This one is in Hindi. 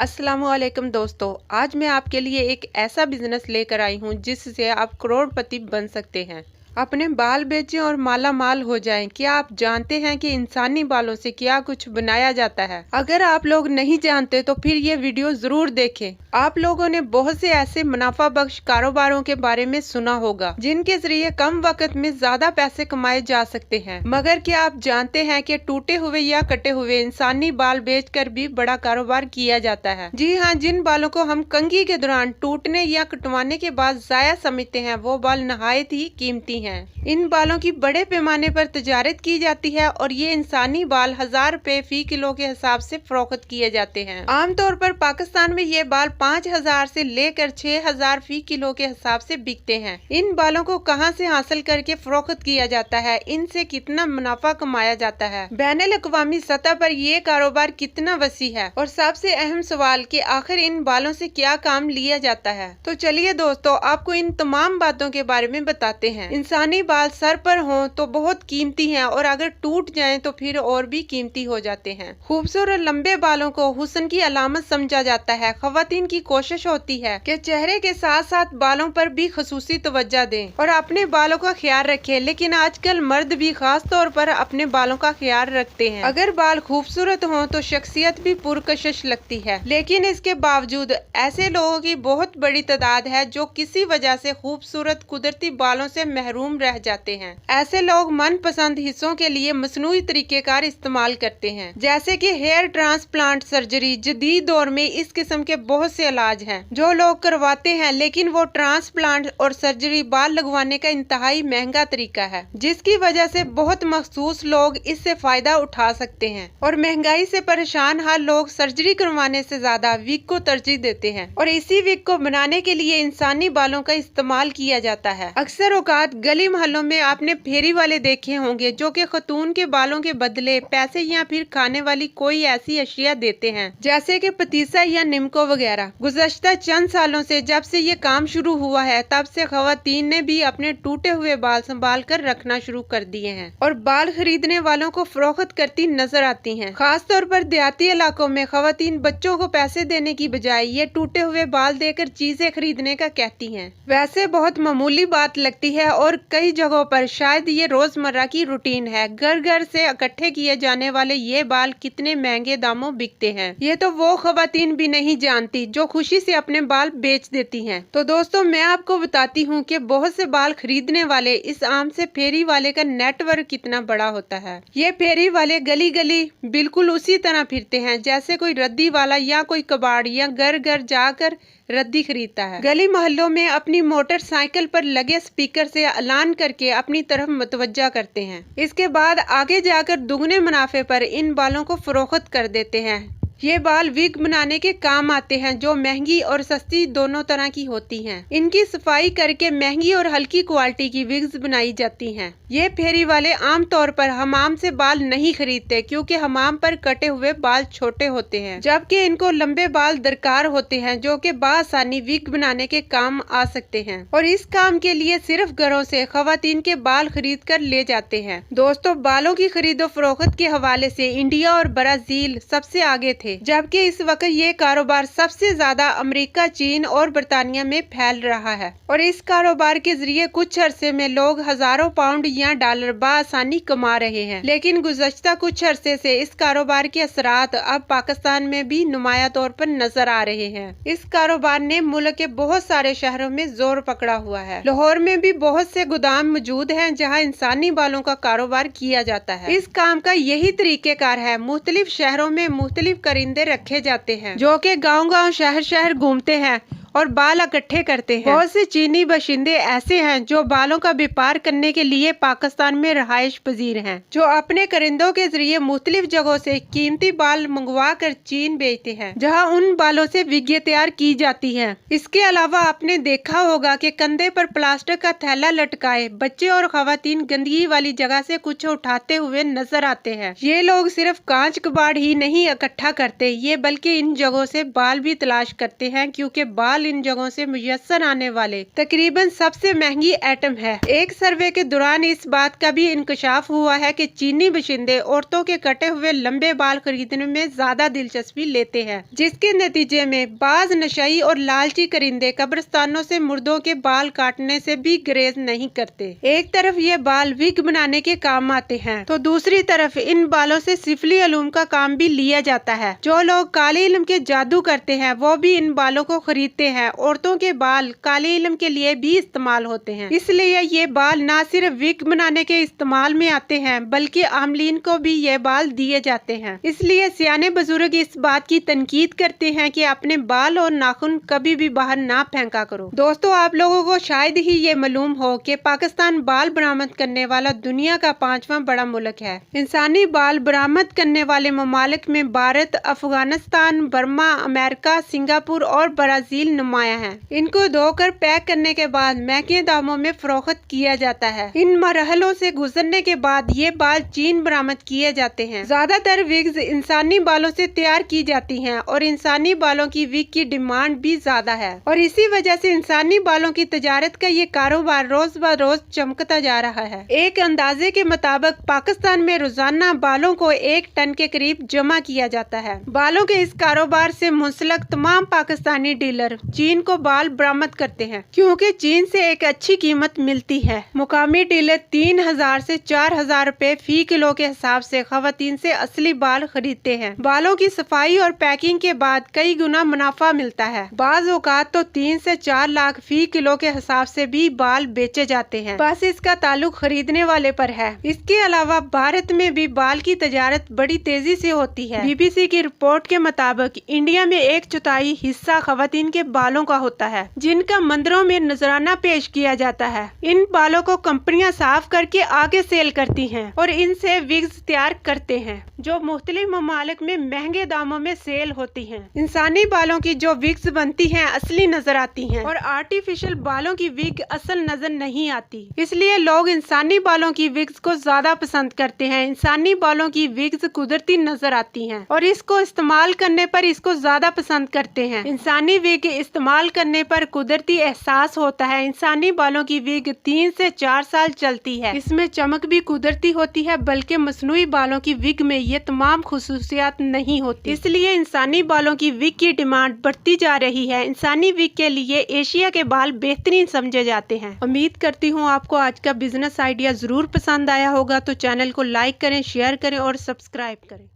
अस्सलामुअलैकुम दोस्तों, आज मैं आपके लिए एक ऐसा बिजनेस लेकर आई हूँ जिससे आप करोड़पति बन सकते हैं। अपने बाल बेचें और माला माल हो जाएं। क्या आप जानते हैं कि इंसानी बालों से क्या कुछ बनाया जाता है? अगर आप लोग नहीं जानते तो फिर ये वीडियो जरूर देखें। आप लोगों ने बहुत से ऐसे मुनाफा बख्श कारोबारों के बारे में सुना होगा जिनके जरिए कम वक्त में ज्यादा पैसे कमाए जा सकते हैं, मगर क्या आप जानते हैं कि टूटे हुए या कटे हुए इंसानी बाल बेचकर भी बड़ा कारोबार किया जाता है? जी हाँ, जिन बालों को हम कंघी के दौरान टूटने या कटवाने के बाद जाया समझते हैं वो बाल नहायत ही कीमती हैं। इन बालों की बड़े पैमाने पर तजारत की जाती है और ये इंसानी बाल 1000 रुपए फी किलो के हिसाब से फरोख्त किए जाते हैं। आमतौर पर पाकिस्तान में ये बाल 5000 से लेकर 6000 फी किलो के हिसाब से बिकते हैं। इन बालों को कहां से हासिल करके फरोख्त किया जाता है, इनसे कितना मुनाफा कमाया जाता है, बैनुल अक़वामी सतह पर ये कारोबार कितना वसी है और सबसे अहम सवाल कि आखिर इन बालों से क्या काम लिया जाता है। तो चलिए दोस्तों, आपको इन तमाम बातों के बारे में बताते हैं। इंसानी बाल सर पर हों तो बहुत कीमती हैं और अगर टूट जाएं तो फिर और भी कीमती हो जाते हैं। खूबसूरत लंबे बालों को हुस्न की अलामत समझा जाता है। ख़वातीन की कोशिश होती है कि चेहरे के साथ साथ बालों पर भी खुसूसी तवज्जो दें और अपने बालों का ख्याल रखें, लेकिन आजकल मर्द भी खास तौर पर अपने बालों का ख्याल रखते हैं। अगर बाल खूबसूरत हों तो शख्सियत भी पुरकशिश लगती है, लेकिन इसके बावजूद ऐसे लोगों की बहुत बड़ी तादाद है जो किसी वजह से खूबसूरत कुदरती बालों से महरूम रह जाते हैं। ऐसे लोग मनपसंद हिस्सों के लिए मसनूई तरीकेकार इस्तेमाल करते हैं, जैसे कि हेयर ट्रांसप्लांट सर्जरी। जदीद दौर में इस किस्म के बहुत से इलाज हैं जो लोग करवाते हैं, लेकिन वो ट्रांसप्लांट और सर्जरी बाल लगवाने का इंतहाई महंगा तरीका है, जिसकी वजह से बहुत मखसूस लोग इससे फायदा उठा सकते हैं और महंगाई से परेशान हाल लोग सर्जरी करवाने से ज्यादा विग को तरजीह देते हैं और इसी विग को बनाने के लिए इंसानी बालों का इस्तेमाल किया जाता है। अक्सर औकात गली मोहल्लों में आपने फेरी वाले देखे होंगे जो कि खतून के बालों के बदले पैसे या फिर खाने वाली कोई ऐसी अशिया देते हैं, जैसे कि पतीसा या निमको वगैरह। गुज़श्ता चंद सालों से जब से ये काम शुरू हुआ है तब से खवातीन ने भी अपने टूटे हुए बाल संभाल कर रखना शुरू कर दिए हैं और बाल खरीदने वालों को फरोख्त करती नजर आती हैं। खास तौर पर देहाती इलाकों में खवातीन बच्चों को पैसे देने की बजाय ये टूटे हुए बाल देकर चीजें खरीदने का कहती हैं। वैसे बहुत मामूली बात लगती है और कई जगहों पर शायद ये रोजमर्रा की रूटीन है। घर घर से इकट्ठे किए जाने वाले ये बाल कितने महंगे दामों बिकते हैं, ये तो वो खवातीन भी नहीं जानती जो खुशी से अपने बाल बेच देती हैं। तो दोस्तों, मैं आपको बताती हूँ कि बहुत से बाल खरीदने वाले इस आम से फेरी वाले का नेटवर्क कितना बड़ा होता है। ये फेरी वाले गली गली बिल्कुल उसी तरह फिरते हैं जैसे कोई रद्दी वाला या कोई कबाड़ या घर घर जाकर रद्दी खरीदता है। गली मोहल्लों में अपनी मोटरसाइकिल पर लगे स्पीकर से ऐलान करके अपनी तरफ मुतवज्जा करते हैं। इसके बाद आगे जाकर दुगने मुनाफे पर इन बालों को फरोख्त कर देते हैं। ये बाल विग बनाने के काम आते हैं जो महंगी और सस्ती दोनों तरह की होती हैं। इनकी सफाई करके महंगी और हल्की क्वालिटी की विग्स बनाई जाती हैं। ये फेरी वाले आम तौर पर हमाम से बाल नहीं खरीदते क्योंकि हमाम पर कटे हुए बाल छोटे होते हैं, जबकि इनको लंबे बाल दरकार होते हैं जो कि बासानी विग बनाने के काम आ सकते हैं और इस काम के लिए सिर्फ घरों से खवातीन के बाल खरीद कर ले जाते हैं। दोस्तों, बालों की खरीदो फरोख्त के हवाले से इंडिया और ब्राजील सबसे आगे थे, जबकि इस वक्त ये कारोबार सबसे ज्यादा अमेरिका, चीन और बरतानिया में फैल रहा है और इस कारोबार के जरिए कुछ अरसे में लोग हजारों पाउंड या डॉलर बासानी कमा रहे हैं। लेकिन गुज़श्ता कुछ अरसे से इस कारोबार के असरात अब पाकिस्तान में भी नुमाया तौर पर नजर आ रहे हैं। इस कारोबार ने मुल्क के बहुत सारे शहरों में जोर पकड़ा हुआ है। लाहौर में भी बहुत से गोदाम मौजूद हैं जहां इंसानी बालों का कारोबार किया जाता है। इस काम का यही तरीकेकार है। मुख्तलिफ शहरों में मुख्तलिफ परिंदे रखे जाते हैं जो कि गाँव-गाँव, शहर शहर घूमते हैं और बाल इकट्ठे करते हैं। बहुत से चीनी बाशिंदे ऐसे हैं जो बालों का व्यापार करने के लिए पाकिस्तान में रहायश पजीर हैं, जो अपने परिंदों के जरिए मुख्तलिफ जगहों से कीमती बाल मंगवा कर चीन भेजते हैं, जहां उन बालों से विगे तैयार की जाती हैं। इसके अलावा आपने देखा होगा कि कंधे पर प्लास्टिक का थैला लटकाए बच्चे और खवातीन गंदगी वाली जगह से कुछ उठाते हुए नजर आते हैं। ये लोग सिर्फ कांच कबाड़ ही नहीं इकट्ठा करते, ये बल्कि इन जगहों से बाल भी तलाश करते हैं क्योंकि बाल बाल इन जगहों से मुयस्सर आने वाले तकरीबन सबसे महंगी आइटम है। एक सर्वे के दौरान इस बात का भी इंकशाफ हुआ है कि चीनी बाशिंदे औरतों के कटे हुए लंबे बाल खरीदने में ज्यादा दिलचस्पी लेते हैं, जिसके नतीजे में बाज नशाई और लालची करिंदे कब्रिस्तानों से मुर्दों के बाल काटने से भी गुरेज नहीं करते। एक तरफ ये बाल विग बनाने के काम आते हैं तो दूसरी तरफ इन बालों से सिफली अलूम का काम भी लिया जाता है। जो लोग काले इल्म के जादू करते हैं वो भी इन बालों को खरीदते हैं। औरतों के बाल काले इल्म के लिए भी इस्तेमाल होते हैं, इसलिए ये बाल न सिर्फ विग बनाने के इस्तेमाल में आते हैं बल्कि आमलीन को भी ये बाल दिए जाते हैं। इसलिए सियाने बुजुर्ग इस बात की तनकीद करते हैं कि अपने बाल और नाखून कभी भी बाहर ना फेंका करो। दोस्तों, आप लोगों को शायद ही ये मालूम हो कि पाकिस्तान बाल बरामद करने वाला दुनिया का 5वां बड़ा मुल्क है। इंसानी बाल बरामद करने वाले ममालिक में Bharat, Afghanistan, Burma, America, Singapore और ब्राजील नुमाया है। इनको धोकर पैक करने के बाद महंगे दामों में फरोख्त किया जाता है। इन मरहलों से गुजरने के बाद ये बाल चीन बरामद किए जाते हैं। ज्यादातर विग्स इंसानी बालों से तैयार की जाती हैं और इंसानी बालों की विग की डिमांड भी ज्यादा है और इसी वजह से इंसानी बालों की तजारत का ये कारोबार रोज ब रोज चमकता जा रहा है। एक अंदाजे के मुताबिक पाकिस्तान में रोजाना बालों को 1 टन के करीब जमा किया जाता है। बालों के इस कारोबार से मुंसलक तमाम पाकिस्तानी डीलर चीन को बाल बरामद करते हैं, क्योंकि चीन से एक अच्छी कीमत मिलती है। मुकामी डीलर 3000 से 4000 रुपए फी किलो के हिसाब से खवातीन से असली बाल खरीदते हैं। बालों की सफाई और पैकिंग के बाद कई गुना मुनाफा मिलता है। बाज औकात तो 3 से 4 लाख फी किलो के हिसाब से भी बाल बेचे जाते हैं। बस इसका ताल्लुक खरीदने वाले पर है। इसके अलावा भारत में भी बाल की तजारत बड़ी तेजी से होती है। BBC की रिपोर्ट के मुताबिक इंडिया में 1/4 हिस्सा खवातीन के बालों का होता है, जिनका मंदिरों में नजराना पेश किया जाता है। इन बालों को कंपनियां साफ करके आगे सेल करती हैं और इनसे विग्स तैयार करते हैं, जो मुख्तलिफ ममालिक में महंगे दामों में सेल होती हैं। इंसानी बालों की जो विग्स बनती हैं असली नजर आती हैं और आर्टिफिशियल बालों की विग असल नजर नहीं आती। इसलिए लोग इंसानी बालों की विग्स को ज्यादा पसंद करते हैं। इंसानी बालों की विग्स कुदरती नजर आती हैं और इसको इस्तेमाल करने पर इसको ज्यादा पसंद करते हैं। इंसानी विग इस्तेमाल करने पर कुदरती एहसास होता है। इंसानी बालों की विग 3 से 4 साल चलती है। इसमें चमक भी कुदरती होती है, बल्कि मसनूई बालों की विग में ये तमाम खुसूसियात नहीं होती। इसलिए इंसानी बालों की विग की डिमांड बढ़ती जा रही है। इंसानी विग के लिए एशिया के बाल बेहतरीन समझे जाते हैं। उम्मीद करती हूँ आपको आज का बिजनेस आइडिया जरूर पसंद आया होगा, तो चैनल को लाइक करें, शेयर करें और सब्सक्राइब करें।